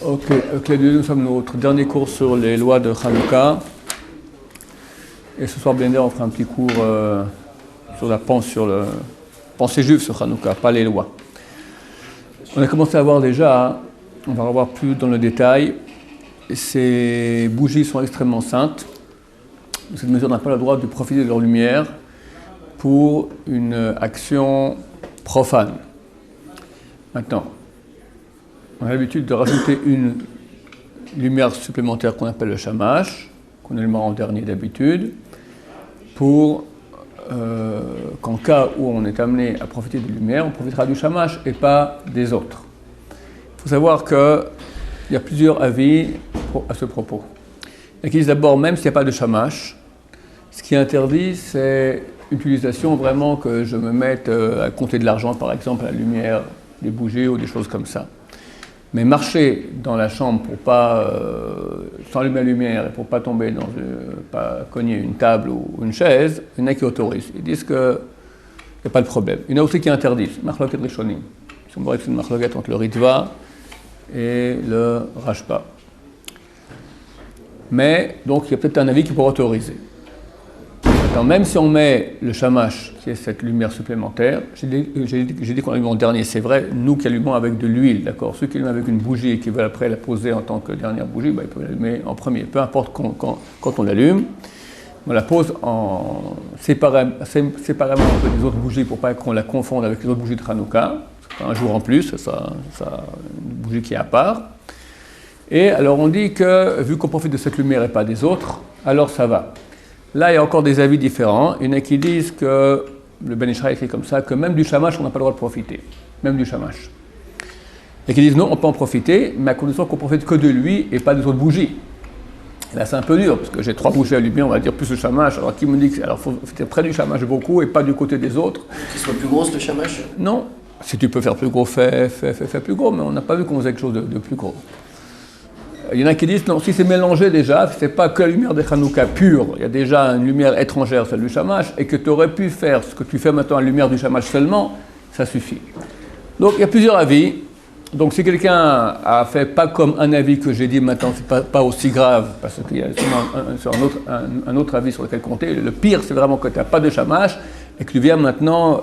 Ok, nous sommes notre dernier cours sur les lois de Hanouka. Et ce soir, bien sûr, on fera un petit cours sur la pensée juive sur Hanouka, pas les lois. On a commencé à voir déjà, on va revoir plus dans le détail, ces bougies sont extrêmement saintes. Cette mesure n'a pas le droit de profiter de leur lumière pour une action profane. Maintenant, on a l'habitude de rajouter une lumière supplémentaire qu'on appelle le shamash, qu'on allumera en dernier d'habitude, pour qu'en cas où on est amené à profiter de lumière, on profitera du shamash et pas des autres. Il faut savoir qu'il y a plusieurs avis à ce propos. Il y a qui disent d'abord, même s'il n'y a pas de shamash, ce qui est interdit, c'est l'utilisation vraiment que je me mette à compter de l'argent, par exemple, à la lumière des bougies ou des choses comme ça. Mais marcher dans la chambre pour pas sans allumer la lumière et pour pas tomber pas cogner une table ou une chaise, il y en a qui autorisent. Ils disent qu'il n'y a pas de problème. Il y en a aussi qui interdisent. Marloquet Rishonim. Ils sont c'est une marloquet entre le Ritva et le Rashba. Mais donc il y a peut-être un avis qui pourrait autoriser. Maintenant, même si on met le shamash, qui est cette lumière supplémentaire, j'ai dit qu'on allume en dernier, c'est vrai, nous qui allumons avec de l'huile, d'accord. Ceux qui allument avec une bougie et qui veulent après la poser en tant que dernière bougie, ils peuvent l'allumer en premier. Peu importe quand on l'allume, on la pose séparément un peu des autres bougies pour pas qu'on la confonde avec les autres bougies de Hanouka. C'est un jour en plus, ça une bougie qui est à part. Et alors on dit que, vu qu'on profite de cette lumière et pas des autres, alors ça va. Là, il y a encore des avis différents. Il y en a qui disent que, le Ben Ishraï écrit comme ça, que même du shamash, on n'a pas le droit de profiter. Même du shamash. Et qui disent non, on peut en profiter, mais à condition qu'on profite que de lui et pas des autres bougies. Là, c'est un peu dur, parce que j'ai 3 bougies allumées, on va dire, plus le shamash. Alors, qui me dit que. Alors, il faut faire près du shamash beaucoup et pas du côté des autres. Qu'il soit plus gros, le shamash ? Non. Si tu peux faire plus gros, fais plus gros, mais on n'a pas vu qu'on faisait quelque chose de plus gros. Il y en a qui disent, non, si c'est mélangé déjà, c'est pas que la lumière de Hanouka pure, il y a déjà une lumière étrangère, celle du shamash, et que tu aurais pu faire ce que tu fais maintenant à la lumière du shamash seulement, ça suffit. Donc il y a plusieurs avis. Donc si quelqu'un a fait pas comme un avis que j'ai dit maintenant, c'est pas aussi grave, parce qu'il y a un autre avis sur lequel compter. Le pire, c'est vraiment que tu n'as pas de shamash, et que tu viens maintenant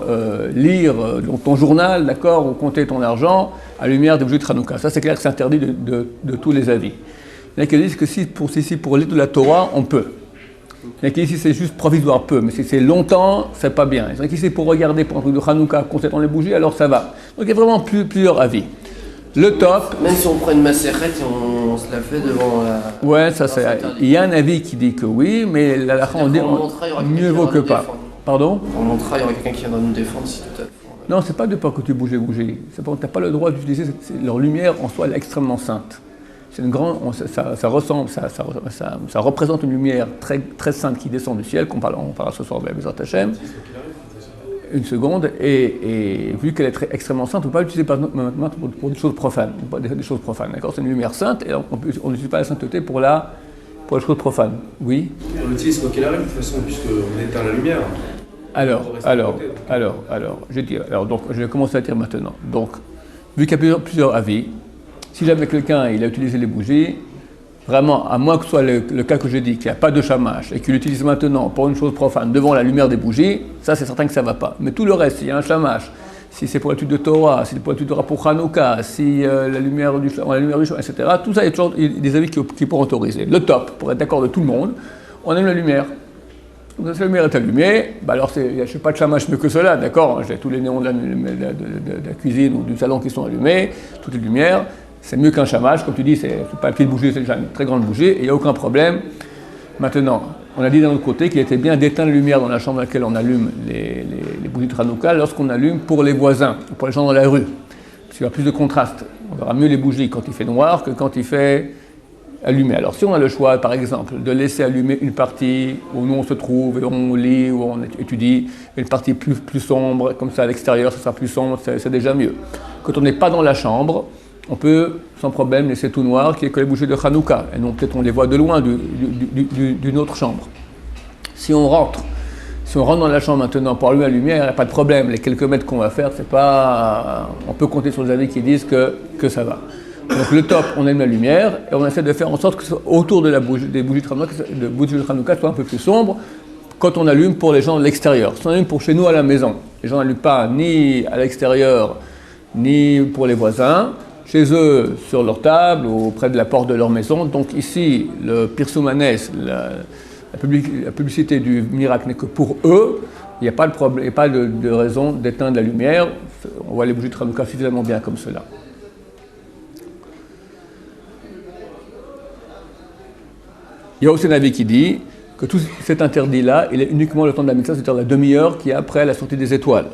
lire ton journal, d'accord, ou compter ton argent à la lumière des bougies de Hanouka. Ça, c'est clair que c'est interdit de tous les avis. Il y en a qui disent que pour lire de la Torah, on peut. Il y en a qui disent que c'est juste provisoire, peu, mais si c'est longtemps, c'est pas bien. Il y en a qui disent que pour regarder pour un truc de Hanouka, concernant les bougies, alors ça va. Donc il y a vraiment plusieurs avis. Le top. Même si on prend une macérette et on se la fait devant la. Ouais, ça c'est. Il y a un avis qui dit que oui, mais la lacha, on dit mieux vaut que pas. Pardon ? On montrera, il y aura quelqu'un qui viendra nous défendre si tout à fait. Non, c'est pas de peur que tu bouges. Tu n'as pas le droit d'utiliser leur lumière en soi, elle est extrêmement sainte. C'est une grande, ça représente une lumière très, très sainte qui descend du ciel, on parlera ce soir de Bezrat Hashem. Une seconde, et vu qu'elle est extrêmement sainte, on ne peut pas l'utiliser pour des choses profanes, des choses profanes, d'accord ? C'est une lumière sainte, et on n'utilise pas la sainteté pour les choses profanes. Oui ? On l'utilise quoi qu'il arrive, de toute façon, puisqu'on éteint la lumière. Donc, je vais commencer à dire maintenant. Donc, vu qu'il y a plusieurs avis, si jamais quelqu'un il a utilisé les bougies, vraiment, à moins que ce soit le cas que j'ai dit, qu'il n'y a pas de shamash et qu'il l'utilise maintenant pour une chose profane devant la lumière des bougies, ça c'est certain que ça ne va pas. Mais tout le reste, s'il y a un shamash, si c'est pour l'étude de Torah, si c'est pour l'étude de Torah pour Hanouka, si la lumière du shamash, etc., tout ça, il y a toujours des avis qui pourront autoriser. Le top, pour être d'accord de tout le monde, on aime la lumière. Donc, si la lumière est allumée, alors je ne sais pas de shamash mieux que cela, d'accord ? J'ai tous les néons de la cuisine ou du salon qui sont allumés, toutes les lumières. C'est mieux qu'un shamash, comme tu dis, c'est pas une petite bougie, c'est déjà une très grande bougie, et il n'y a aucun problème. Maintenant, on a dit d'un autre côté qu'il était bien d'éteindre la lumière dans la chambre dans laquelle on allume les bougies de Hanouka lorsqu'on allume pour les voisins, pour les gens dans la rue. Parce qu'il y a plus de contraste. On verra mieux les bougies quand il fait noir que quand il fait allumé. Alors si on a le choix, par exemple, de laisser allumer une partie où nous on se trouve, et on lit, où on étudie, une partie plus sombre, comme ça à l'extérieur, ça sera plus sombre, c'est déjà mieux. Quand on n'est pas dans la chambre, on peut sans problème laisser tout noir, qui est que les bougies de Hanouka, et non peut-être on les voit de loin d'une autre chambre. Si on rentre dans la chambre maintenant pour allumer la lumière, il n'y a pas de problème. Les quelques mètres qu'on va faire, on peut compter sur les avis qui disent que ça va. Donc le top, on allume la lumière et on essaie de faire en sorte que autour de des bougies de Hanouka soit un peu plus sombre quand on allume pour les gens de l'extérieur. Si on allume pour chez nous à la maison, les gens n'allument pas ni à l'extérieur ni pour les voisins, chez eux sur leur table ou près de la porte de leur maison. Donc ici, le Pirsoumanes, la publicité du miracle n'est que pour eux. Il n'y a pas de problème, il n'y a pas de raison d'éteindre la lumière. On voit les bougies de Hanouka suffisamment bien comme cela. Il y a aussi un avis qui dit que tout cet interdit-là, il est uniquement le temps de la mitzvah, c'est-à-dire la demi-heure qui est après la sortie des étoiles.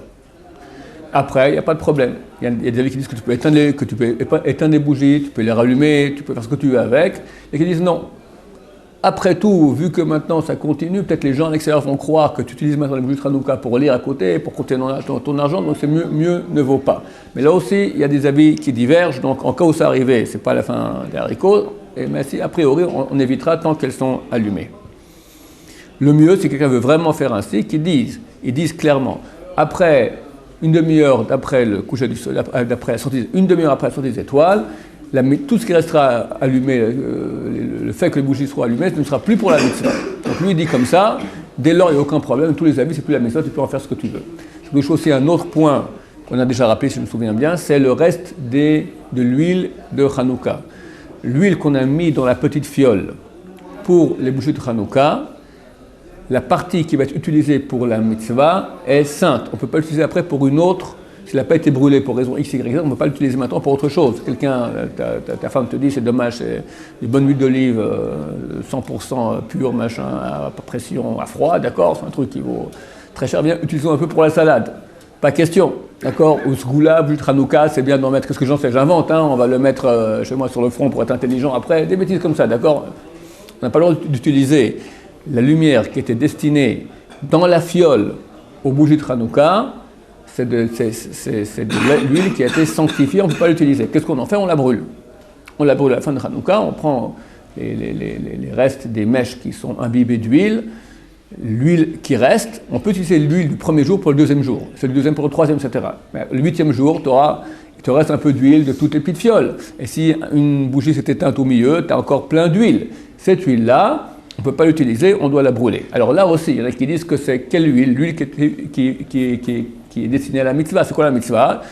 Après, il n'y a pas de problème. Il y a des avis qui disent que tu peux éteindre les bougies, tu peux les rallumer, tu peux faire ce que tu veux avec, et qui disent non. Après tout, vu que maintenant ça continue, peut-être les gens à l'extérieur vont croire que tu utilises maintenant les bougies de Hanouka pour lire à côté, pour compter ton argent, donc c'est mieux ne vaut pas. Mais là aussi, il y a des avis qui divergent, donc en cas où ça arrive, c'est pas la fin des haricots, mais si, a priori, on évitera tant qu'elles sont allumées. Le mieux, si quelqu'un veut vraiment faire ainsi, ils disent clairement, après une demi-heure d'après le coucher du soleil, une demi-heure après la sortie des étoiles, tout ce qui restera allumé, le fait que les bougies seront allumées, ce ne sera plus pour la mitzvah. Donc lui, il dit comme ça, dès lors, il n'y a aucun problème, tous les avis, c'est plus la mitzvah, tu peux en faire ce que tu veux. Je touche aussi un autre point qu'on a déjà rappelé, si je me souviens bien, c'est le reste de l'huile de Hanouka. L'huile qu'on a mis dans la petite fiole pour les bougies de Hanouka, la partie qui va être utilisée pour la mitzvah est sainte. On ne peut pas l'utiliser après pour une autre. S'il n'a pas été brûlé pour raison X, Y, Z, on ne peut pas l'utiliser maintenant pour autre chose. Ta femme te dit c'est dommage, c'est une bonne huile d'olive 100% pure, machin, à pression, à froid, d'accord, c'est un truc qui vaut très cher. Bien, utilisons un peu pour la salade. Pas question, d'accord. Ou ce goût-là, but Hanouka, c'est bien d'en mettre. Qu'est-ce que j'en sais? J'invente, hein, on va le mettre chez moi sur le front pour être intelligent après. Des bêtises comme ça, d'accord. On n'a pas le droit d'utiliser la lumière qui était destinée dans la fiole aux bougies de Hanouka. C'est de l'huile qui a été sanctifiée, on ne peut pas l'utiliser. Qu'est-ce qu'on en fait? On la brûle. On la brûle à la fin de Hanouka, on prend les restes des mèches qui sont imbibées d'huile, l'huile qui reste, on peut utiliser l'huile du premier jour pour le deuxième jour, c'est le deuxième pour le troisième, etc. Mais le huitième jour, il te reste un peu d'huile de toutes les petites fioles. Et si une bougie s'est éteinte au milieu, tu as encore plein d'huile. Cette huile-là, on ne peut pas l'utiliser, on doit la brûler. Alors là aussi, il y en a qui disent que c'est quelle huile? L'huile qui est destinée à la mitzvah. C'est quoi la mitzvah?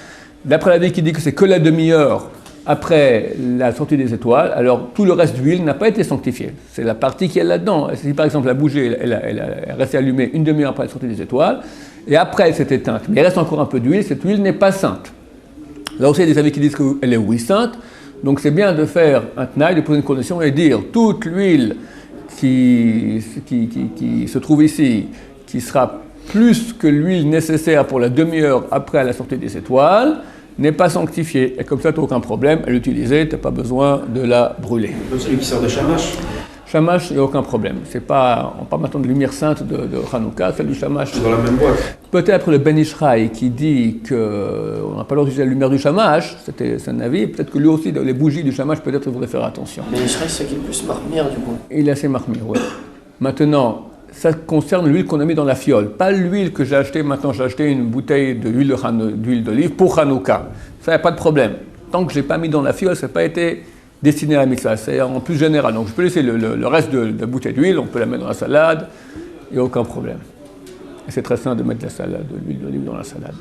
D'après la vie qui dit que c'est que la demi-heure après la sortie des étoiles, alors tout le reste d'huile n'a pas été sanctifié. C'est la partie qui est là-dedans. Si par exemple la bougie, elle est restée allumée une demi-heure après la sortie des étoiles, et après elle s'est éteinte, mais il reste encore un peu d'huile, cette huile n'est pas sainte. Là aussi, il y a des avis qui disent qu'elle est oui sainte, donc c'est bien de faire un tnaï, de poser une condition et dire toute l'huile qui se trouve ici, qui sera plus que l'huile nécessaire pour la demi-heure après la sortie des étoiles, n'est pas sanctifiée. Et comme ça, tu n'as aucun problème à l'utiliser, tu n'as pas besoin de la brûler. Comme celui qui sort de Shamash. Shamash, il n'y a aucun problème. On parle maintenant de lumière sainte de Hanouka, celle du Shamash. C'est dans la même boîte. Peut-être le Ben Ishraï qui dit qu'on n'a pas le droit d'utiliser la lumière du Shamash, c'est un avis, peut-être que lui aussi, les bougies du Shamash, peut-être il faudrait faire attention. Ben Ishraï, c'est qui est le plus marmire du coup. Il est assez marmire, oui. Maintenant, ça concerne l'huile qu'on a mis dans la fiole, pas l'huile que j'ai achetée. Maintenant, j'ai acheté une bouteille d'huile d'olive pour Hanouka. Ça, il n'y a pas de problème. Tant que je n'ai pas mis dans la fiole, ça n'a pas été destiné à la mitzvah. C'est en plus général. Donc, je peux laisser le reste de la bouteille d'huile, on peut la mettre dans la salade, il n'y a aucun problème. Et c'est très simple de mettre de l'huile d'olive dans la salade.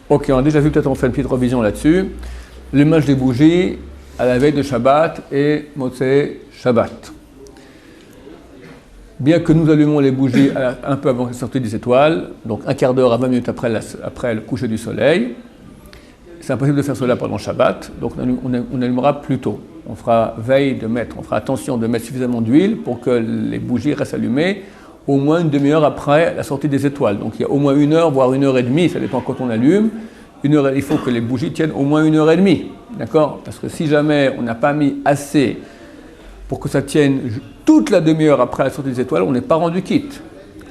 Ok, on a déjà vu, peut-être on fait une petite revision là-dessus. L'allumage des bougies à la veille de Shabbat et Motzei Shabbat. Bien que nous allumons les bougies un peu avant la sortie des étoiles, donc un quart d'heure à 20 minutes après le coucher du soleil, c'est impossible de faire cela pendant Shabbat, donc on allumera plus tôt. On fera attention de mettre suffisamment d'huile pour que les bougies restent allumées au moins une demi-heure après la sortie des étoiles. Donc il y a au moins 1 heure, voire 1 heure et demie, ça dépend quand on allume. Il faut que les bougies tiennent au moins 1 heure et demie, d'accord? Parce que si jamais on n'a pas mis assez pour que ça tienne toute la demi-heure après la sortie des étoiles, on n'est pas rendu quitte.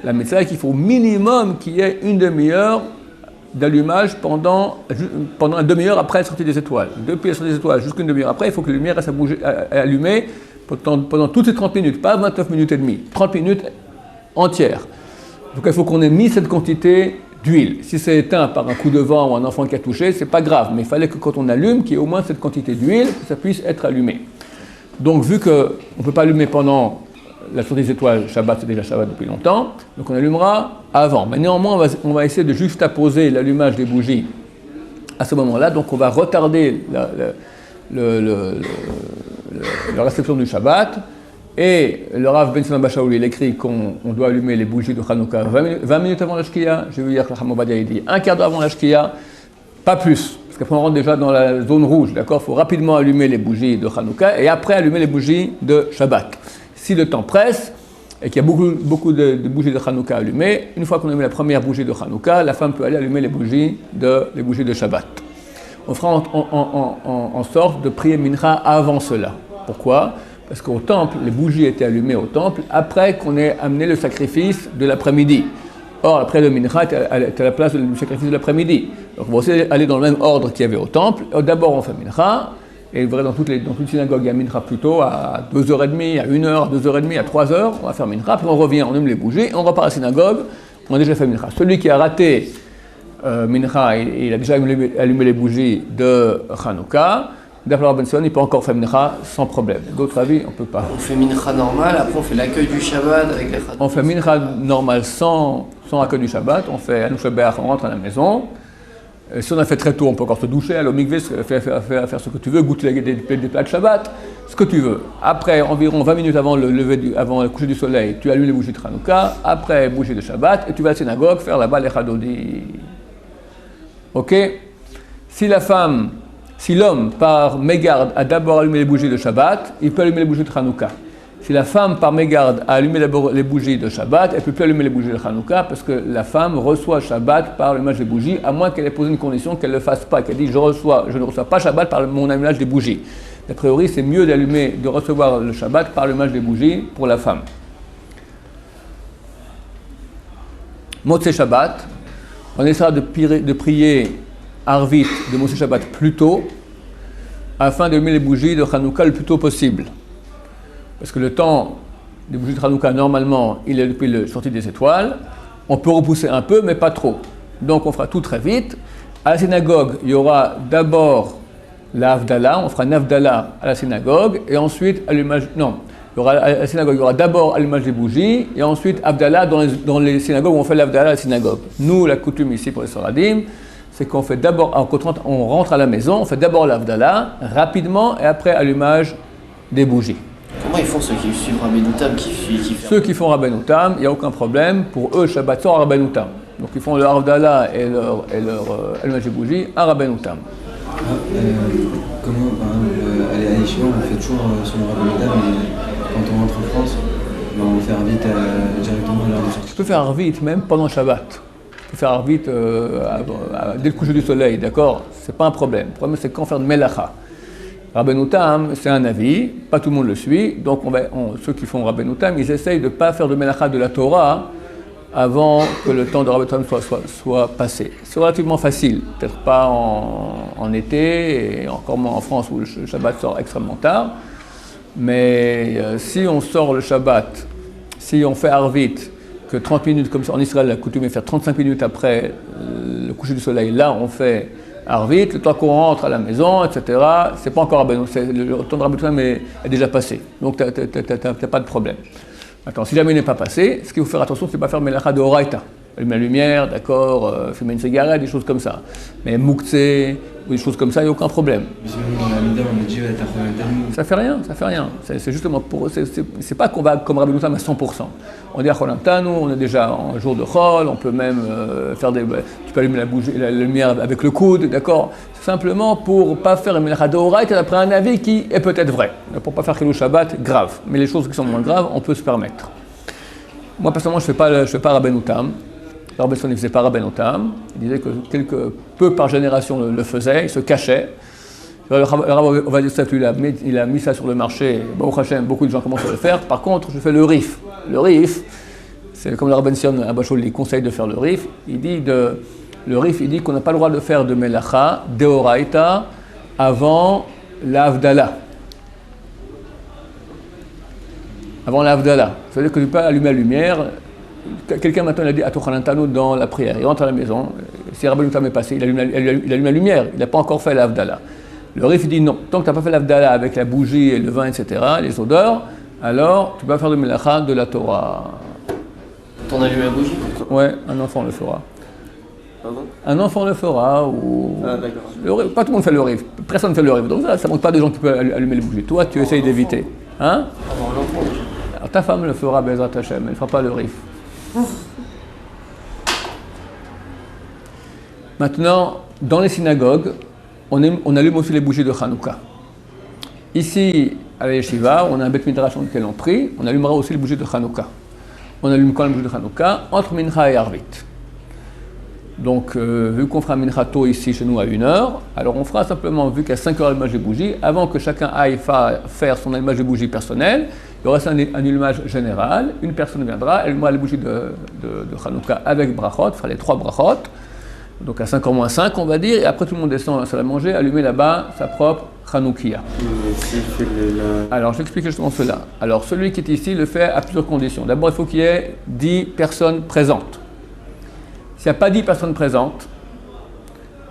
La médecin dit qu'il faut au minimum qu'il y ait une demi-heure d'allumage pendant la demi-heure après la sortie des étoiles. Depuis la sortie des étoiles jusqu'à une demi-heure après, il faut que la lumière reste allumée pendant toutes ces 30 minutes, pas 29 minutes et demie, 30 minutes entières. Donc il faut qu'on ait mis cette quantité d'huile. Si c'est éteint par un coup de vent ou un enfant qui a touché, c'est pas grave, mais il fallait que quand on allume, qu'il y ait au moins cette quantité d'huile, que ça puisse être allumé. Donc vu qu'on ne peut pas allumer pendant la sortie des étoiles, Shabbat, c'est déjà Shabbat depuis longtemps, donc on allumera avant. Mais néanmoins, on va essayer de juxtaposer l'allumage des bougies à ce moment-là, donc on va retarder la réception du Shabbat, et le Rav Ben Simon Bashaoul, il écrit qu'on doit allumer les bougies de Hanouka 20 minutes avant la Shkia. J'ai vu hier que le Chacham Ovadia dit un quart d'heure avant la Shkia, pas plus, parce qu'après on rentre déjà dans la zone rouge, d'accord? Il faut rapidement allumer les bougies de Hanouka et après allumer les bougies de Shabbat. Si le temps presse et qu'il y a beaucoup de bougies de Hanouka allumées, une fois qu'on a allumé la première bougie de Hanouka, la femme peut aller allumer les bougies de Shabbat. On fera en sorte de prier Mincha avant cela. Pourquoi? Parce qu'au temple, les bougies étaient allumées au temple après qu'on ait amené le sacrifice de l'après-midi. Or, après le Mincha était à la place du sacrifice de l'après-midi. Donc, on va aussi aller dans le même ordre qu'il y avait au temple. D'abord, on fait Mincha. Et vous verrez dans toutes les synagogues, il y a Mincha plutôt à 2h30, à 1h, à 2h30, à 3h. On va faire Mincha. Puis on revient, on allume les bougies et on repart à la synagogue. On a déjà fait Mincha. Celui qui a raté Mincha, il a déjà allumé les bougies de Hanouka. D'après le Rabban Sion, il peut encore faire Mincha sans problème. D'autres avis, on ne peut pas. On fait Mincha normal, après on fait l'accueil du Shabbat avec les Hanouka. On fait Mincha normal sans accueil du Shabbat. On fait Hanouka Shabbat, on rentre à la maison. Si on a fait très tôt, on peut encore se doucher, aller au mikvé, faire ce que tu veux, goûter des plats de Shabbat, ce que tu veux. Après, environ 20 minutes avant le coucher du soleil, tu allumes les bougies de Hanouka. Après, bougies de Shabbat, et tu vas à la synagogue faire là-bas les Chadodi. Ok? Si l'homme, par mégarde, a d'abord allumé les bougies de Shabbat, il peut allumer les bougies de Hanouka. Si la femme, par mégarde, a allumé d'abord les bougies de Shabbat, elle ne peut plus allumer les bougies de Hanouka parce que la femme reçoit Shabbat par l'allumage des bougies, à moins qu'elle ait posé une condition qu'elle ne le fasse pas, qu'elle dise je ne reçois pas Shabbat par mon allumage des bougies. A priori, c'est mieux de recevoir le Shabbat par l'allumage des bougies pour la femme. Motzei Shabbat, on essaiera de prier Arvit de Motzei Shabbat plus tôt, afin d'allumer les bougies de Hanouka le plus tôt possible. Parce que le temps des bougies de Hanouka, normalement, il est depuis la sortie des étoiles. On peut repousser un peu, mais pas trop. Donc on fera tout très vite. À la synagogue, il y aura d'abord la Havdalah, on fera une Havdalah à la synagogue, et ensuite allumage. Non, à la synagogue, il y aura d'abord allumage des bougies, et ensuite Havdalah dans les synagogues où on fait l'Havdalah à la synagogue. Nous, la coutume ici pour les Sfaradim, c'est qu'on fait d'abord, quand on rentre à la maison, on fait d'abord l'Havdalah, rapidement, et après allumage des bougies. Comment ils font ceux qui suivent Rabbeinu Tam Ceux qui font Rabbeinu Tam, il n'y a aucun problème. Pour eux, Shabbat sort à Rabbeinu Tam. Donc ils font leur Havdalah et leur allumage des bougies à Rabbeinu Tam. Comment, par exemple, à l'Yeshiva, on fait toujours son Rabbeinu Tam, mais quand on rentre en France, on fait Arvit directement à l'heure du sortie. Tu peux faire Arvit même pendant Shabbat. Tu peux faire Arvit dès le coucher du soleil, d'accord? C'est pas un problème. Le problème, c'est quand faire de Melacha. Rabbeinu Tam, c'est un avis, pas tout le monde le suit, donc ceux qui font Rabbeinu Tam, ils essayent de ne pas faire de Melacha de la Torah avant que le temps de Rabbeinu Tam soit passé. C'est relativement facile, peut-être pas en été, et encore moins en France où le Shabbat sort extrêmement tard, mais si on sort le Shabbat, si on fait Arvit, que 30 minutes, comme ça en Israël, la coutume est de faire 35 minutes après le coucher du soleil, là on fait Arvit, le temps qu'on rentre à la maison, etc., c'est pas encore Rabbeinu, le temps de Rabbeinu Tam est déjà passé, donc t'as pas de problème. Maintenant, si jamais il n'est pas passé, ce qu'il faut faire attention, c'est pas faire Melacha de Horaïta, allumer la lumière, d'accord, fumer une cigarette, des choses comme ça. Mais Mouktsé, ou des choses comme ça, il n'y a aucun problème. Mais si on a Mida, on a dit ça fait rien. C'est justement pour eux, c'est pas qu'on va comme Rabbeinu Tam à 100%. On dit à Chol Hamtanu, on est déjà en jour de Chol, on peut même faire tu peux allumer la lumière avec le coude, d'accord? C'est simplement pour pas faire une Melacha de Horaïta d'après un avis qui est peut-être vrai. Pour pas faire Chilou Shabbat, grave. Mais les choses qui sont moins graves, on peut se permettre. Moi, personnellement, je fais pas Rabbeinu Tam. Le Rabban Sion ne faisait pas Rabbeinu Tam. Il disait que peu par génération le faisaient, il se cachait. Le Rav Ovadia Yosef, il a mis ça sur le marché. Baruch Hashem, beaucoup de gens commencent à le faire. Par contre, je fais le Rif. Le Rif, c'est comme le Rabban Sion à Bachol, il conseille de faire le Rif. Le Rif, il dit qu'on n'a pas le droit de faire de Melacha, Deoraita, avant l'Havdalah. Avant l'Havdalah. Ça veut dire que tu peux allumer la lumière quelqu'un maintenant il a dit Atochanantano dans la prière, il rentre à la maison, si Rabbeinu Tam est passé, il allume la lumière, il n'a pas encore fait l'Avdallah. Le Rif dit non, tant que tu n'as pas fait l'Avdallah avec la bougie et le vin, etc., les odeurs, alors tu peux faire le Melacha de la Torah. T'en allumes la bougie? Ouais, un enfant le fera. Pardon? Un enfant le fera, ou... Ah, d'accord. Pas tout le monde fait le Rif, personne ne fait le Rif, donc ça ne montre pas des gens qui peuvent allumer les bougies. Toi, tu essayes d'éviter. Hein? Avant l'enfant déjà. Alors ta femme le fera, Bezrat Hashem, elle ne fera pas le Rif. Maintenant, dans les synagogues, on allume aussi les bougies de Hanouka. Ici, à la Yeshiva, on a un Beth Midrash dans lequel on prie, on allumera aussi les bougies de Hanouka. On allume quand les bougies de Hanouka? Entre Mincha et Arvit. Donc, vu qu'on fera Mincha tôt ici chez nous à 1h, alors on fera simplement, vu qu'à 5h allumage des bougies, avant que chacun aille faire son allumage de bougies personnel, il y aura un allumage général, une personne viendra, elle allumera les bougies de Hanouka avec brachot, fera les 3 brachot, donc à 5h moins 5 on va dire, et après tout le monde descend à la salle à manger, allumer là-bas sa propre Hanoukia. Alors j'explique justement cela. Alors celui qui est ici le fait à plusieurs conditions. D'abord il faut qu'il y ait 10 personnes présentes. S'il n'y a pas 10 personnes présentes,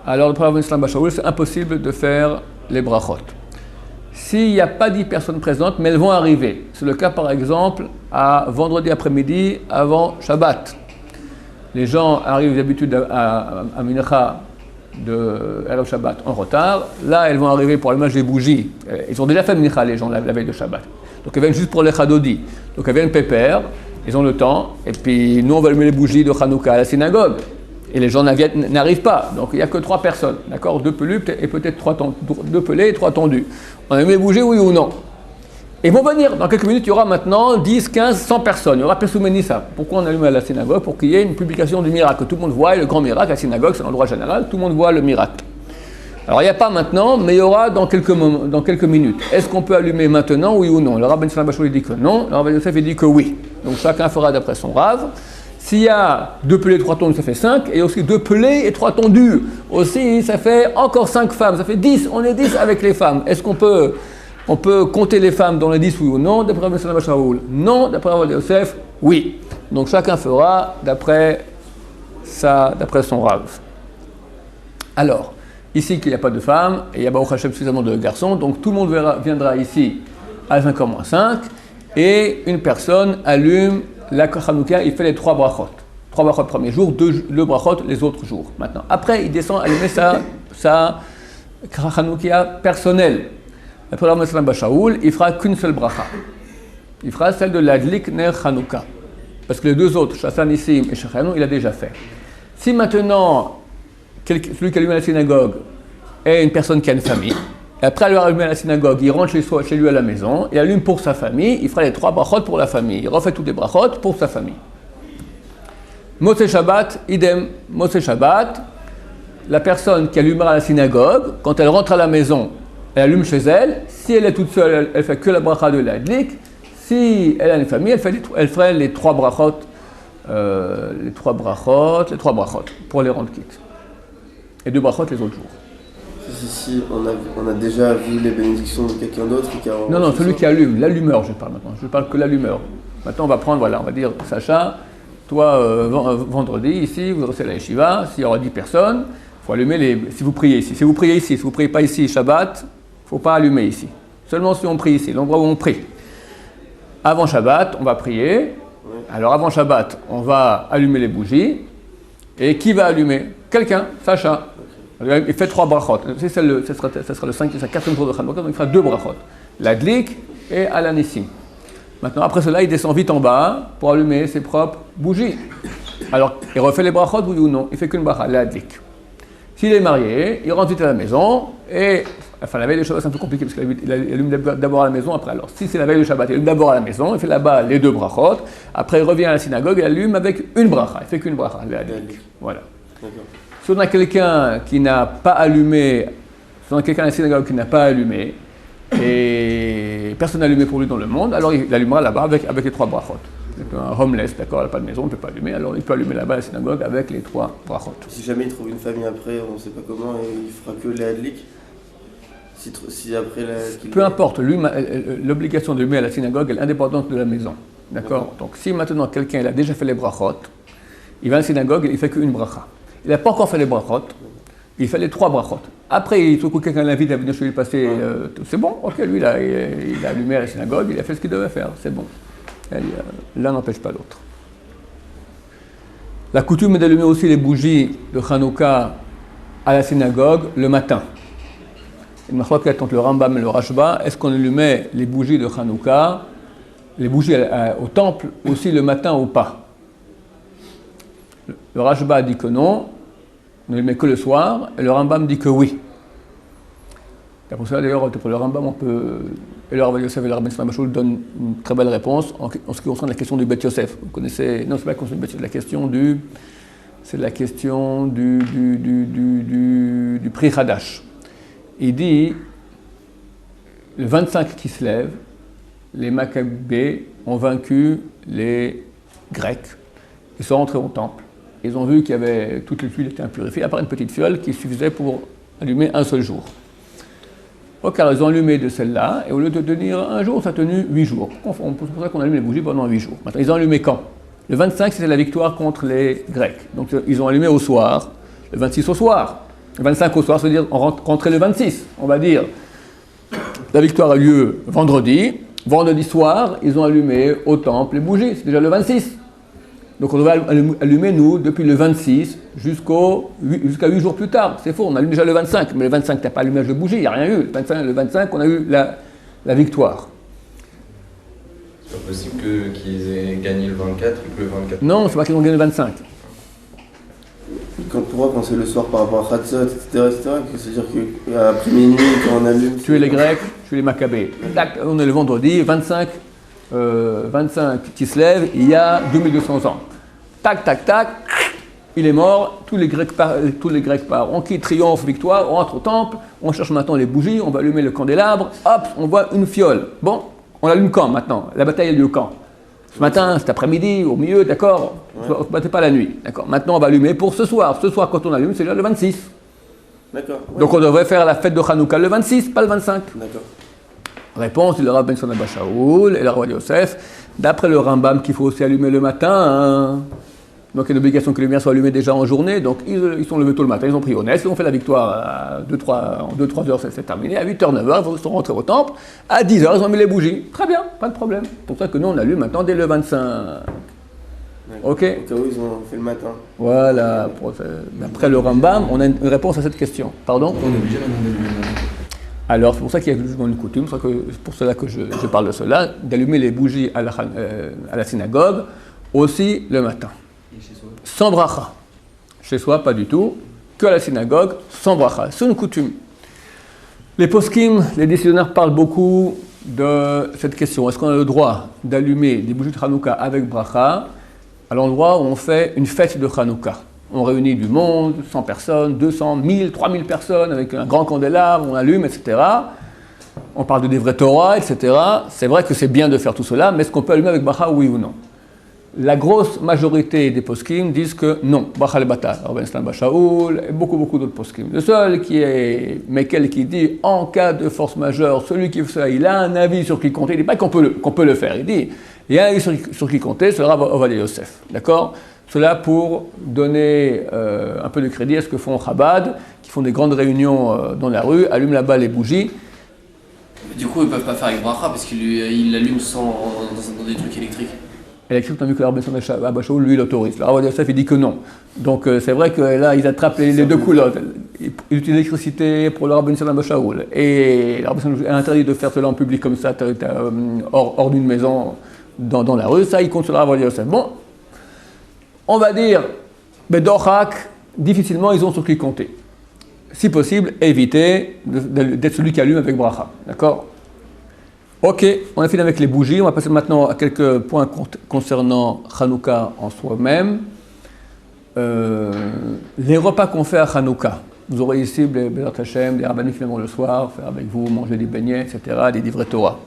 alors le problème Islam Bashaoul, c'est impossible de faire les brachot. S'il n'y a pas 10 personnes présentes, mais elles vont arriver. C'est le cas par exemple à vendredi après-midi avant Shabbat. Les gens arrivent d'habitude à Mincha de Erev Shabbat en retard. Là, elles vont arriver pour l'allumage des bougies. Ils ont déjà fait Mincha, les gens, la veille de Shabbat. Donc elles viennent juste pour les Chadodi. Donc elles viennent pépère, ils ont le temps. Et puis nous, on va allumer les bougies de Hanouka à la synagogue. Et les gens n'arrivent pas. Donc il n'y a que 3 personnes. D'accord? 2 pelus et peut-être 2 pelés et 3 tendus. On allume les bougies, oui ou non? Ils vont venir. Dans quelques minutes, il y aura maintenant 10, 15, 100 personnes. Il y aura Pesoumenissa. Pourquoi on allume à la synagogue? Pour qu'il y ait une publication du miracle. Que tout le monde voit le grand miracle. La synagogue, c'est l'endroit général. Tout le monde voit le miracle. Alors, il n'y a pas maintenant, mais il y aura dans quelques minutes. Est-ce qu'on peut allumer maintenant, oui ou non? Le Rabbi Nissim Bachou dit que non. Le Rabbi Yosef dit que oui. Donc, chacun fera d'après son rave. S'il y a 2 pelés et 3 tondus, ça fait 5. Et aussi 2 pelés et 3 tondus. Aussi, ça fait encore 5 femmes. Ça fait 10. On est 10 avec les femmes. Est-ce qu'on peut compter les femmes dans les 10, oui ou non? D'après Rabbi Nissim Bachou, non. D'après Rabbi Yosef, oui. Donc chacun fera d'après son rave. Alors, ici qu'il n'y a pas de femmes, et il y a Baruch Hashem suffisamment de garçons, donc tout le monde viendra ici à 5h moins 5, et une personne allume la Hanouka, il fait les 3 brachot. 3 brachot le premier jour, 2 brachot les autres jours. Maintenant, après, il descend allumer sa Hanouka personnelle. Après le Rambam Bashaoul, il fera qu'une seule bracha. Il fera celle de l'Adlik Ner Hanouka. Parce que les 2 autres, Shassan Nissim et Shechanou, il a déjà fait. Si maintenant, celui qui allume à la synagogue est une personne qui a une famille, et après lui allumer à la synagogue, il rentre chez lui à la maison, il allume pour sa famille, il fera les 3 brachot pour la famille. Il refait toutes les brachot pour sa famille. Motzei Shabbat, idem. Motzei Shabbat, la personne qui allumera à la synagogue, quand elle rentre à la maison, elle allume chez elle. Si elle est toute seule, elle fait que la bracha de l'Adlik. Si elle a une famille, elle ferait les 3 brachot, les 3 brachot pour les rendre quittes. Et 2 brachot les autres jours. Si on a déjà vu les bénédictions de quelqu'un d'autre qui a... Non, celui qui allume, l'allumeur, je parle maintenant. Je parle que l'allumeur. Maintenant, on va prendre, on va dire, Sacha, toi, vendredi, ici, vous restez à la yeshiva, s'il y aura 10 personnes, il faut allumer si vous priez ici. Si vous priez ici, si vous ne priez pas ici, Shabbat, il ne faut pas allumer ici. Seulement si on prie ici, l'endroit où on prie. Avant Shabbat, on va prier. Alors avant Shabbat, on va allumer les bougies. Et qui va allumer? Quelqu'un, Sacha. Il fait 3 brachot. Ce sera le 4e jour de Hanouka, donc il fera 2 brachot. L'Adlik et Alanissim. Maintenant, après cela, il descend vite en bas pour allumer ses propres bougies. Alors, il refait les brachot, oui ou non? Il fait qu'une bracha, l'Adlik. S'il est marié, il rentre vite à la maison et... Enfin, la veille de Shabbat, c'est un peu compliqué parce qu'il allume d'abord à la maison, après. Alors, si c'est la veille de Shabbat, il allume d'abord à la maison, il fait là-bas les 2 brachot. Après, il revient à la synagogue et allume avec une bracha. Il fait qu'une bracha, l'Adlik. Voilà. D'accord. Si on a quelqu'un qui n'a pas allumé, si on a quelqu'un à la synagogue qui n'a pas allumé, et personne n'a allumé pour lui dans le monde, alors il allumera là-bas avec les 3 brachot. Un homeless, d'accord, il n'a pas de maison, il ne peut pas allumer, alors il peut allumer là-bas à la synagogue avec les 3 brachot. Si jamais il trouve une famille après, on ne sait pas comment, et il fera que les Adlik. Si après Peu importe, l'obligation d'allumer à la synagogue, elle est indépendante de la maison. D'accord. Donc si maintenant quelqu'un il a déjà fait les brachot, il va à la synagogue, il fait qu'une bracha. Il n'a pas encore fait les brachot, il fait les 3 brachot. Après, il trouve que quelqu'un l'invite à venir chez lui passer, c'est bon, ok, lui il a allumé à la synagogue, il a fait ce qu'il devait faire, c'est bon. L'un n'empêche pas l'autre. La coutume est d'allumer aussi les bougies de Hanouka à la synagogue le matin. Il m'a fallu entre le Rambam et le Rashba, est-ce qu'on allumait les bougies de Hanouka, les bougies au temple aussi le matin ou pas? Le Rashba dit que non, on ne les met que le soir, et le Rambam dit que oui. C'est pour ça d'ailleurs, pour le Rambam, on peut. Et le Rav Yosef et le Rabbi Tzemach donnent une très belle réponse en ce qui concerne la question du Bet Yosef. Vous connaissez. Non, c'est pas la question du Bet Yosef, la question du. C'est la question du prix Hadash. Il dit le 25 qui se lève, les Maccabées ont vaincu les Grecs. Ils sont rentrés au temple. Ils ont vu qu'il y avait toutes les tuiles étaient impurifiées, à part une petite fiole qui suffisait pour allumer un seul jour. Donc, alors, ils ont allumé de celle-là, et au lieu de tenir un jour, ça a tenu 8 jours. C'est pour ça qu'on allume les bougies pendant 8 jours. Maintenant, ils ont allumé quand? Le 25, c'était la victoire contre les Grecs. Donc, ils ont allumé au soir, le 26 au soir. Le 25 au soir, ça veut dire on rentrait le 26, on va dire. La victoire a lieu vendredi. Vendredi soir, ils ont allumé au temple les bougies, c'est déjà le 26. Donc on devait allumer, nous, depuis le 26 jusqu'à 8 jours plus tard. C'est faux, on allume déjà le 25, mais le 25, tu n'as pas allumage de bougie, il n'y a rien eu. Le 25, on a eu la victoire. C'est pas possible qu'ils aient gagné le 24 et que le 24... Non, c'est pas qu'ils ont gagné le 25. Quand c'est le soir par rapport à Chatzot, etc., c'est-à-dire qu'après minuit, quand on allume... Tu es les Grecs, tu es les Maccabées. On est le vendredi, 25 qui se lève, il y a 2200 ans. Tac, tac, tac, il est mort, tous les Grecs partent. On quitte, triomphe, victoire, on rentre au temple, on cherche maintenant les bougies, on va allumer le candélabre, hop, on voit une fiole. Bon, on l'allume quand maintenant? La bataille a lieu quand? Ce matin, cet après-midi, au milieu, d'accord? On ne se battait pas la nuit, d'accord? Maintenant, on va allumer pour ce soir. Ce soir, quand on allume, c'est déjà le 26. D'accord. Ouais. Donc on devrait faire la fête de Hanouka le 26, pas le 25. D'accord. Réponse, il aura Ben Son Abba Shaoul et le Rav Yosef. D'après le Rambam, qu'il faut aussi allumer le matin. Hein. Donc il y a une obligation que les lumières soient allumées déjà en journée. Donc ils sont levés tôt le matin, ils ont pris honnête, ils ont fait la victoire en 2-3 heures, c'est terminé. À 8h, 9h, ils sont rentrés au temple. À 10h, ils ont mis les bougies. Très bien, pas de problème. C'est pour ça que nous, on allume maintenant dès le 25. Ok. Au cas où ils ont fait le matin. Voilà. D'après le Rambam, on a une réponse à cette question. Pardon? On est obligé maintenant d'allumer le matin. Alors, c'est pour ça qu'il y a justement une coutume, c'est pour cela que je parle de cela, d'allumer les bougies à la synagogue, aussi le matin. Et chez soi? Sans bracha. Chez soi, pas du tout, que à la synagogue, sans bracha. C'est une coutume. Les poskim, les décisionnaires parlent beaucoup de cette question. Est-ce qu'on a le droit d'allumer des bougies de Hanouka avec bracha à l'endroit où on fait une fête de Hanouka? On réunit du monde, 100 personnes, 200, 1000, 3000 personnes avec un grand candélabre, on allume, etc. On parle de des vrais Torah, etc. C'est vrai que c'est bien de faire tout cela, mais est-ce qu'on peut allumer avec bracha, oui ou non? La grosse majorité des poskim disent que non, bracha le bata, Rabbi Tzemach Shaoul et beaucoup d'autres poskim. Le seul qui est Mekel qui dit en cas de force majeure, celui qui fait ça, il a un avis sur qui compter, il ne dit pas qu'on peut le faire, il dit il y a un avis sur qui compter, c'est le Rav Ovadia Yosef, d'accord? Cela pour donner un peu de crédit à ce que font Chabad, qui font des grandes réunions dans la rue, allument là-bas les bougies. Du coup, ils ne peuvent pas faire avec bracha parce qu'ils l'allument dans des trucs électriques. Électrique, tandis que le Rabbi Abba Shaul, lui, l'autorise. Le Rav Yosef, il dit que non. Donc c'est vrai que là, ils attrapent les deux coulottes. Ils utilisent l'électricité pour le Rabbi Abba Shaul. Et le Rabbi est interdit de faire cela en public comme ça, hors d'une maison, dans la rue. Ça, il compte sur le Rav Yosef. Bon. On va dire, Bedochak, difficilement ils ont sur qui compter. Si possible, éviter d'être celui qui allume avec bracha. D'accord? Ok, on a fini avec les bougies. On va passer maintenant à quelques points concernant Hanouka en soi-même. Les repas qu'on fait à Hanouka. Vous aurez ici, Bezrat Hashem, des rabbins qui viendront le soir, faire avec vous, manger des beignets, etc., des livrets Torah.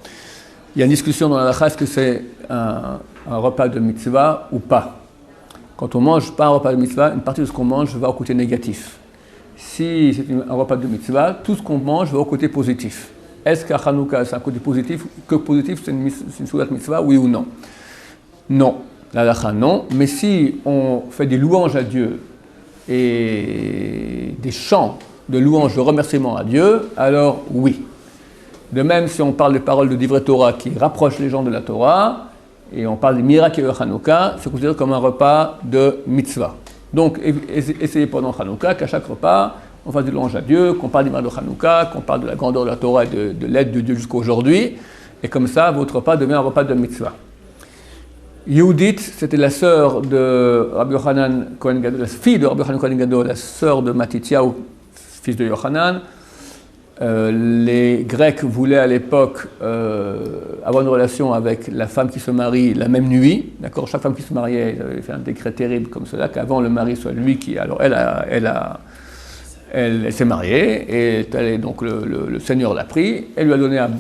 Il y a une discussion dans la halakha, est-ce que c'est un repas de mitzvah ou pas? Quand on mange pas un repas de mitzvah, une partie de ce qu'on mange va au côté négatif. Si c'est un repas de mitzvah, tout ce qu'on mange va au côté positif. Est-ce qu'à Hanouka, c'est un côté positif? Que positif, c'est une soudat mitzvah, oui ou non? Non, la halakha non, mais si on fait des louanges à Dieu et des chants de louanges, de remerciements à Dieu, alors oui. De même, si on parle des paroles de Divrei Torah qui rapprochent les gens de la Torah, et on parle des miracles de Hanouka, c'est considéré comme un repas de mitzvah. Donc, essayez pendant Hanouka qu'à chaque repas, on fasse des louanges à Dieu, qu'on parle des miracles de Hanouka, qu'on parle de la grandeur de la Torah et de l'aide de Dieu jusqu'à aujourd'hui, et comme ça, votre repas devient un repas de mitzvah. Yehudit, c'était la sœur de Rabbi Yochanan Kohen Gadol, la fille de Rabbi Yochanan Kohen Gadol, la sœur de Matityahu, fils de Yochanan. Les Grecs voulaient à l'époque avoir une relation avec la femme qui se marie la même nuit. D'accord, chaque femme qui se mariait, ils avaient fait un décret terrible comme cela, qu'avant le mari soit lui qui. Alors elle s'est mariée et donc le Seigneur l'a pris et lui a donné à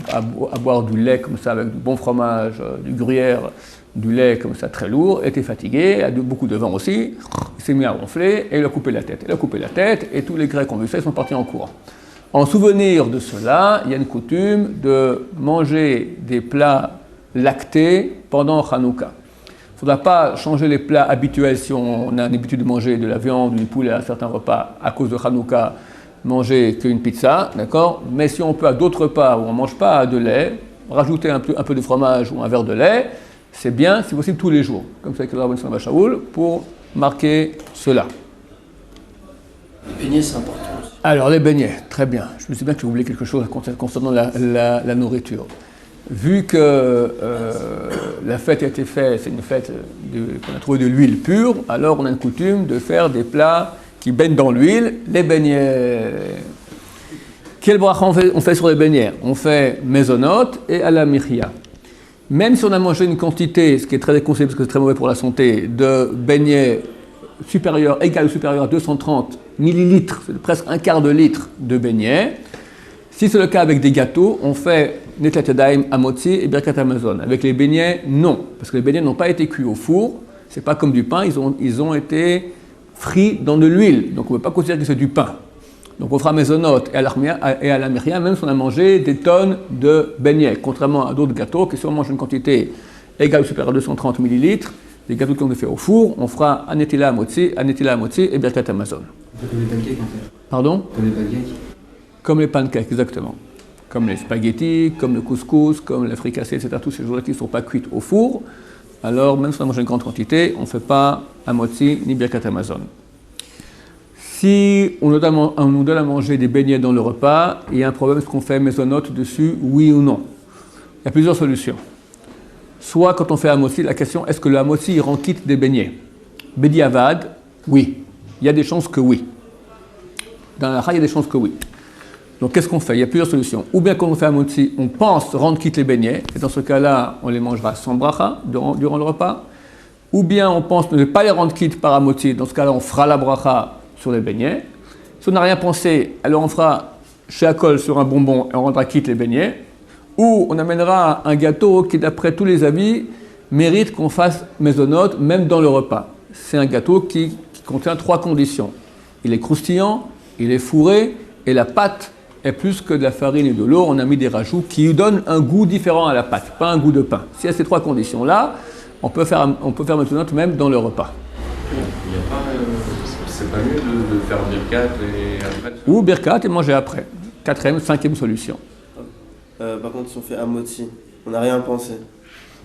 boire du lait comme ça avec du bon fromage, du gruyère, du lait comme ça très lourd, était fatigué, a beaucoup de vent aussi, il s'est mis à ronfler et il a coupé la tête. Il a coupé la tête et tous les Grecs ont vu ça, ils sont partis en courant. En souvenir de cela, il y a une coutume de manger des plats lactés pendant Hanouka. Il ne faudra pas changer les plats habituels si on a l'habitude de manger de la viande ou du poulet à certains repas à cause de Hanouka, manger qu'une pizza, d'accord ? Mais si on peut à d'autres repas où on ne mange pas de lait, rajouter un peu de fromage ou un verre de lait, c'est bien, si possible, tous les jours. Comme ça avec le Rabban Shalom Shaul, pour marquer cela. Les beignets, c'est important. Alors, les beignets, très bien. Je me suis bien que vous vouliez quelque chose concernant la nourriture. Vu que la fête a été faite, c'est une fête qu'on a trouvé de l'huile pure, alors on a une coutume de faire des plats qui baignent dans l'huile, les beignets. Quel bracha on fait sur les beignets ? On fait mezonot et à la miria. Même si on a mangé une quantité, ce qui est très déconseillé parce que c'est très mauvais pour la santé, de beignets égal ou supérieur à 230 millilitres, c'est presque un quart de litre de beignets. Si c'est le cas avec des gâteaux, on fait netlat yadayim amotzi et birkat hamazon. Avec les beignets, non, parce que les beignets n'ont pas été cuits au four, c'est pas comme du pain, ils ont été frits dans de l'huile, donc on ne peut pas considérer que c'est du pain. Donc on fera mezonot et à la miria, même si on a mangé des tonnes de beignets, contrairement à d'autres gâteaux, qui si on mange une quantité égale ou supérieure à 230 millilitres, les gâteaux qui ont été faits au four, on fera anetila amotzi et birkat hamazon. Comme les pancakes en fait. Pardon ? Comme les pancakes. Comme les pancakes, exactement. Comme les spaghettis, comme le couscous, comme les fricassés, etc. Tous ces choses-là qui ne sont pas cuites au four. Alors, même si on a mangé une grande quantité, on ne fait pas amotzi ni birkat hamazon. Si on nous donne à manger des beignets dans le repas, il y a un problème, est-ce qu'on fait mezonot dessus, oui ou non ? Il y a plusieurs solutions. Soit quand on fait amotzi, la question, est-ce que le amotzi rend quitte des beignets ? Bediavad, oui. Il y a des chances que oui. Dans la il y a des chances que oui. Donc qu'est-ce qu'on fait ? Il y a plusieurs solutions. Ou bien quand on fait amotzi, on pense rendre quitte les beignets, et dans ce cas-là, on les mangera sans bracha durant le repas. Ou bien on pense ne pas les rendre quitte par amotzi, dans ce cas-là, on fera la bracha sur les beignets. Si on n'a rien pensé, alors on fera sheakol sur un bonbon et on rendra quitte les beignets. Ou on amènera un gâteau qui, d'après tous les avis, mérite qu'on fasse mezonot, même dans le repas. C'est un gâteau qui contient 3 conditions. Il est croustillant, il est fourré, et la pâte est plus que de la farine et de l'eau. On a mis des rajouts qui lui donnent un goût différent à la pâte, pas un goût de pain. S'il y a ces 3 conditions-là, on peut faire mezonot même dans le repas. Il n'y a pas... c'est pas mieux de faire birkat et après... Ou birkat et manger après. 4e, 5e solution. Par contre, si on fait amotzi, on n'a rien pensé.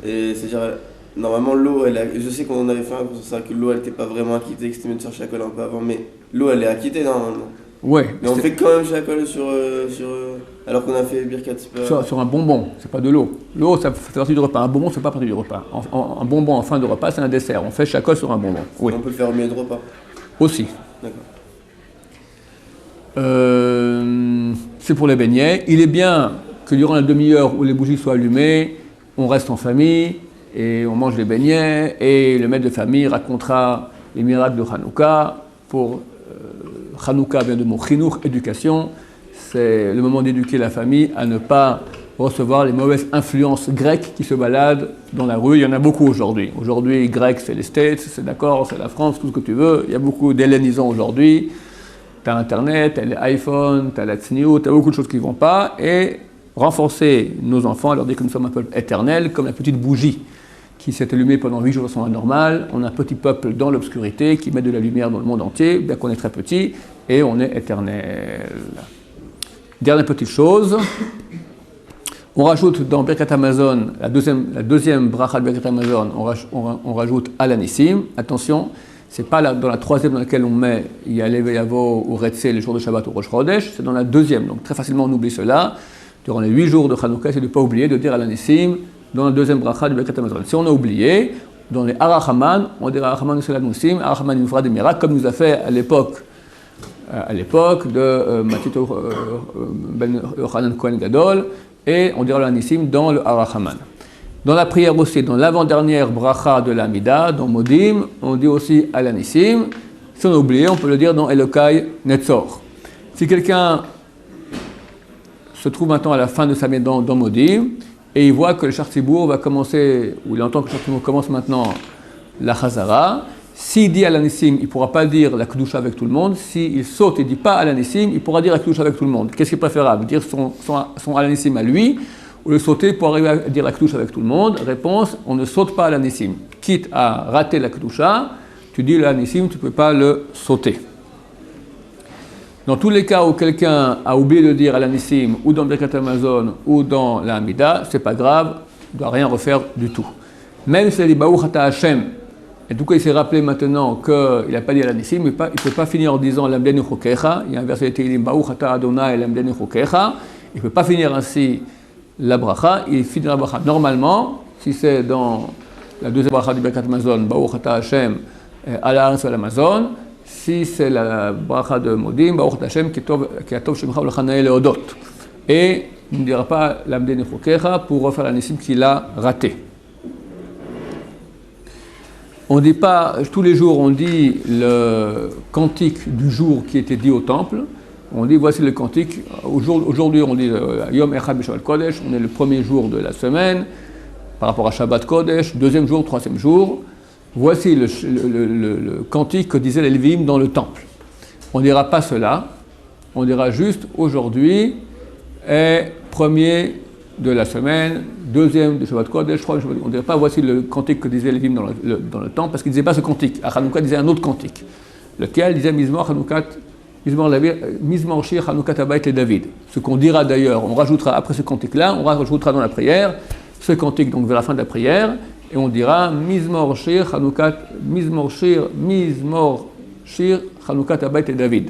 Et c'est-à-dire, normalement, l'eau, je sais qu'on en avait fait un pour ça, que l'eau, elle n'était pas vraiment acquittée, que c'était mieux de faire sheakol un peu avant, mais l'eau, elle est acquittée normalement. Oui. Mais on fait quand même sheakol sur alors qu'on a fait birkat. Sur un bonbon, c'est pas de l'eau. L'eau, ça fait partie du repas. Un bonbon, c'est pas partie du repas. Un bonbon en fin de repas, c'est un dessert. On fait sheakol sur un bonbon. Oui. On peut le faire au milieu de repas. Aussi. D'accord. C'est pour les beignets. Il est bien que durant la demi-heure où les bougies soient allumées, on reste en famille et on mange les beignets et le maître de famille racontera les miracles de Hanouka. Pour Hanouka vient de mot chinuch, éducation. C'est le moment d'éduquer la famille à ne pas recevoir les mauvaises influences grecques qui se baladent dans la rue. Il y en a beaucoup aujourd'hui. Aujourd'hui, grec, c'est les States, c'est d'accord, c'est la France, tout ce que tu veux. Il y a beaucoup d'hellénisants aujourd'hui. Tu as Internet, tu as les iPhones, tu as la tsniout, tu as beaucoup de choses qui ne vont pas. Et renforcer nos enfants, leur dire que nous sommes un peuple éternel, comme la petite bougie qui s'est allumé pendant 8 jours de façon anormale. On a un petit peuple dans l'obscurité qui met de la lumière dans le monde entier, bien qu'on est très petit, et on est éternel. Dernière petite chose, on rajoute dans Birkat Hamazon, la deuxième bracha de Birkat Hamazon, on rajoute Alanissim. Attention, c'est pas dans la troisième dans laquelle on met Yalev Yavo ou Retse les jours de Shabbat ou Rosh Chodesh, c'est dans la deuxième, donc très facilement on oublie cela. Durant les 8 jours de Chanukah, c'est de ne pas oublier de dire Alanissim dans la deuxième bracha de Birkat Hamazon. Si on a oublié, dans les Arachaman, on dit Arachaman c'est l'Anissim, Arachaman il nous fera des miracles, comme nous a fait à l'époque de Matito Ben Yochanan Kohen Gadol, et on dira l'Anissim dans le Arachaman. Dans la prière aussi, dans l'avant-dernière bracha de l'Amida, dans Modim, on dit aussi Alanissim. Si on a oublié, on peut le dire dans Elokai Netzor. Si quelqu'un se trouve maintenant à la fin de sa Amida dans Modim, et il voit que le Chartzibour va commencer, ou il entend que le Chartzibour commence maintenant la Chazara, s'il dit Alanissim, il ne pourra pas dire la Kedusha avec tout le monde. S'il saute et ne dit pas Alanissim, il pourra dire la Kedusha avec tout le monde. Qu'est-ce qui est préférable? Dire son Alanissim à lui, ou le sauter pour arriver à dire la Kedusha avec tout le monde? Réponse, on ne saute pas Alanissim. Quitte à rater la Kedusha, tu dis l'Alanissim, tu ne peux pas le sauter. Dans tous les cas où quelqu'un a oublié de dire Alanissim, ou dans Birkat Hamazon, ou dans la Hamida, c'est pas grave, il ne doit rien refaire du tout. Même si il dit Baruch Ata Hashem, et du coup il s'est rappelé maintenant qu'il n'a pas dit Alanissim, il ne peut pas finir en disant Lamdenu Chokecha. Il y a un verset de Tehillim, Baruch Ata Adonai Lamdenu Chokecha. Il ne peut pas finir ainsi la bracha, il finit la bracha normalement, si c'est dans la deuxième bracha du Birkat Hamazon, Baruch Ata Hashem, Ala Haaretz Ve'al Hamazon. Si c'est la bracha de Modim, Baruch Ata Hashem, Ki Atov Shemcha V'Lechanae Leodot. Et il ne dira pas Lamdenu Chokecha pour refaire l'Alanissim qu'il a raté. On ne dit pas, tous les jours, on dit le cantique du jour qui était dit au temple. On dit, voici le cantique. Aujourd'hui, on dit Yom Echad B'Shabbat Kodesh, on est le premier jour de la semaine, par rapport à Shabbat Kodesh, deuxième jour, troisième jour. Voici le cantique que disaient les Lévim dans le temple. On ne dira pas cela, on dira juste aujourd'hui est premier de la semaine, deuxième de Shabbat Kodesh, troisième. On ne dirait pas voici le cantique que disaient les Lévim dans le temple, parce qu'ils ne disaient pas ce cantique. À Hanouka, ils disaient un autre cantique, lequel disait Mizmor Hanoukat, Mizmor Shir Hanoukat Habayit le David. Ce qu'on dira d'ailleurs, on rajoutera après ce cantique-là, on rajoutera dans la prière ce cantique donc vers la fin de la prière, et on dira Mizmor Shir Hanoukat, Mizmor Shir Hanoukat Habayit le David.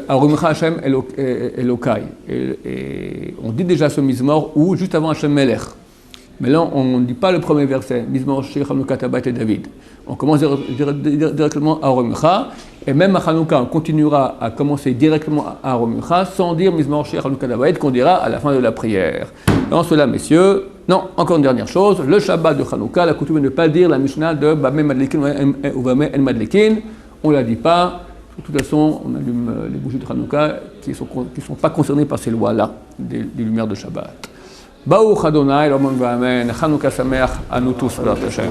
Arumcha Hashem Elokai. Et on dit déjà ce Mizmor ou juste avant Hashem Melech. Mais là, on ne dit pas le premier verset, Mizmor Shir Hanoukat Habayit le David. On commence directement à Arumcha, et même à Hanouka, on continuera à commencer directement à Arumcha sans dire Mizmor Shir Hanoukat Habayit qu'on dira à la fin de la prière. Dans cela, messieurs, non, encore une dernière chose, le Shabbat de Hanouka, la coutume de ne pas dire la Mishnah de Bameh Madlekin ou Bameh El Madlekin, on ne la dit pas. De toute façon, on allume les bougies de Hanouka qui ne sont pas concernées par ces lois-là, des lumières de Shabbat. Baruch Adonai, l'Amen V'Amen, Hanouka Sameach, à nous tous, Hashem.